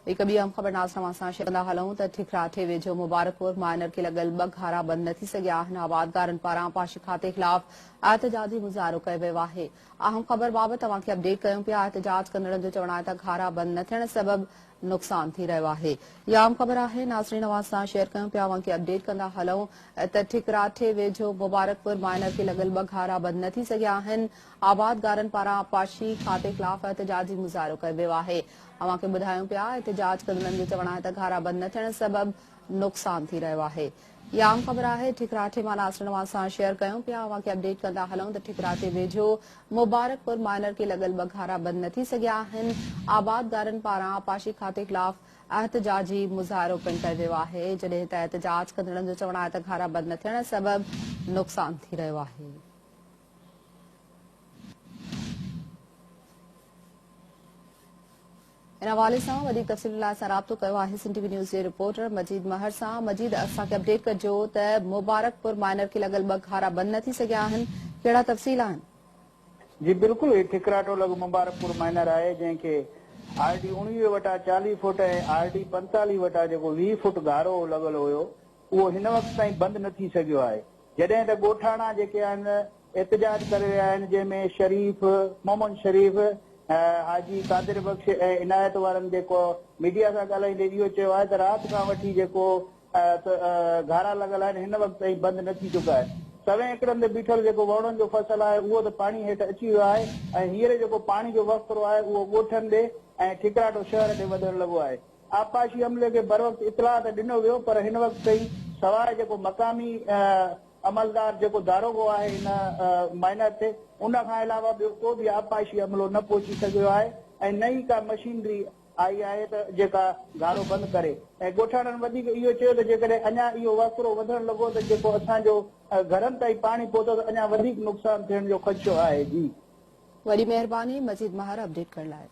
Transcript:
एक ॿी अहम ख़बर नाज़रन सां शेयर कंदा हलूं त ठिकराठे वेझो मुबारकपुर माइनर खे लॻल 2 घारा बंद न थी सघिया आहिनि। आबादगारनि पारां पाशी खाते ख़िलाफ़ एहतजाजी मुज़ाहिरो कयो वियो आहे। अहम ख़बर बाबति तव्हांखे अपडेट कयूं पिया। एहतजाज कंदड़नि जो चवणु आहे त घारा बंद न थियण सबबि नुक़सान थी रहियो आहे। इहा अहम ख़बर आहे नाज़रीन अवां सां शेयर कयूं पिया। तव्हांखे अपडेट कंदा हलूं त ठिकराठे वेझो मुबारकपुर माइनर खे लॻल 2 घारा बंद न थी सघिया आहिनि। आबादगारनि पारां पाशी खाते ख़िलाफ़ एहतजाजी मुज़ाहिरो कयो वियो आहे। अवांखे ॿुधायूं पिया एहतजाज कंदड़नि जो चवणु आहे त घारा बंद न थियण सबबि नुक़सान थी रहियो आहे। इहा आम ख़बर आहे ठिकराठे मां नाज़रीन अवां सां शेयर कयूं पिया। अवांखे अपडेट कंदा हलूं त ठिकराठे वेझो मुबारकपुर माइनर खे लॻल 2 घारा बंद न थी सघिया आहिनि। आबादगारनि पारां पाशी खाते ख़िलाफ़ एहतजाजी मुज़ाहिरो पिणु कयो वियो आहे, जॾहिं त एहतजाज कंदड़नि जो चवणु आहे त घारा बंद न थियण सबबि नुक़सान थी रहियो आहे। इन हवाले सां वधीक तफ़सील लाइ असां राब्तो कयो आहे सिंध टीवी न्यूज़ जे रिपोर्टर मजीद महर सां। मजीद, असांखे अपडेट कजो त मुबारकपुर माइनर खे लॻल 2 घारा बंद न थी सघिया आहिनि, कहिड़ा तफ़सील आहिनि? जी बिल्कुल, ठिकराटो लॻ मुबारकपुर माइनर आहे जंहिंखे RD 19 वटा 40 फुट ऐं RD 45 वटा जेको 20 फुट घारो लॻल हुयो, उहो हिन वक़्त ताईं बंदि न थी सघियो आहे। जॾहिं त ॻोठाणा जेके आहिनि एहतजाज करे रहिया आहिनि, जंहिंमें शरीफ़, मोहम्मद शरीफ़, हाजी कादिर बख़्श ऐं इनायत वारनि जेको मीडिया सां ॻाल्हाईंदे इहो चयो आहे त राति खां वठी जेको घारा लॻल आहिनि हिन वक़्त ताईं बंदि न थी चुका आहिनि। 100 एकड़नि ते बीठल जेको वणनि जो फसल आहे उहो त पाणी हेठि अची वियो आहे ऐं हींअर जेको पाणी जो वक़्तु आहे उहो ॻोठनि ॾे ऐं ठिकराटो शहर ॾे वधणु लॻो आहे। आबपाशी अमले खे बर वक़्तु इतलाह त ॾिनो वियो, पर हिन वक़्तु ताईं सवाइ जेको मक़ामी अमलदार जेको दारोगो आहे हिन माइनर ते, उन खां अलावा ॿियो को बि आबपाशी अमलो न पहुची सघियो आहे ऐं नई का मशीनरी आई आहे त जेका घारो बंदि करे। ऐं ॻोठाणनि वधीक इहो चयो त जेकॾहिं अञा इहो वसिरो वधणु लॻो त जेको असांजो घरनि ताईं पाणी पहुतो त अञा वधीक नुक़सान थियण जो ख़दशो आहे। जी, वॾी महिरबानी मजीद महर अपडेट करण लाइ।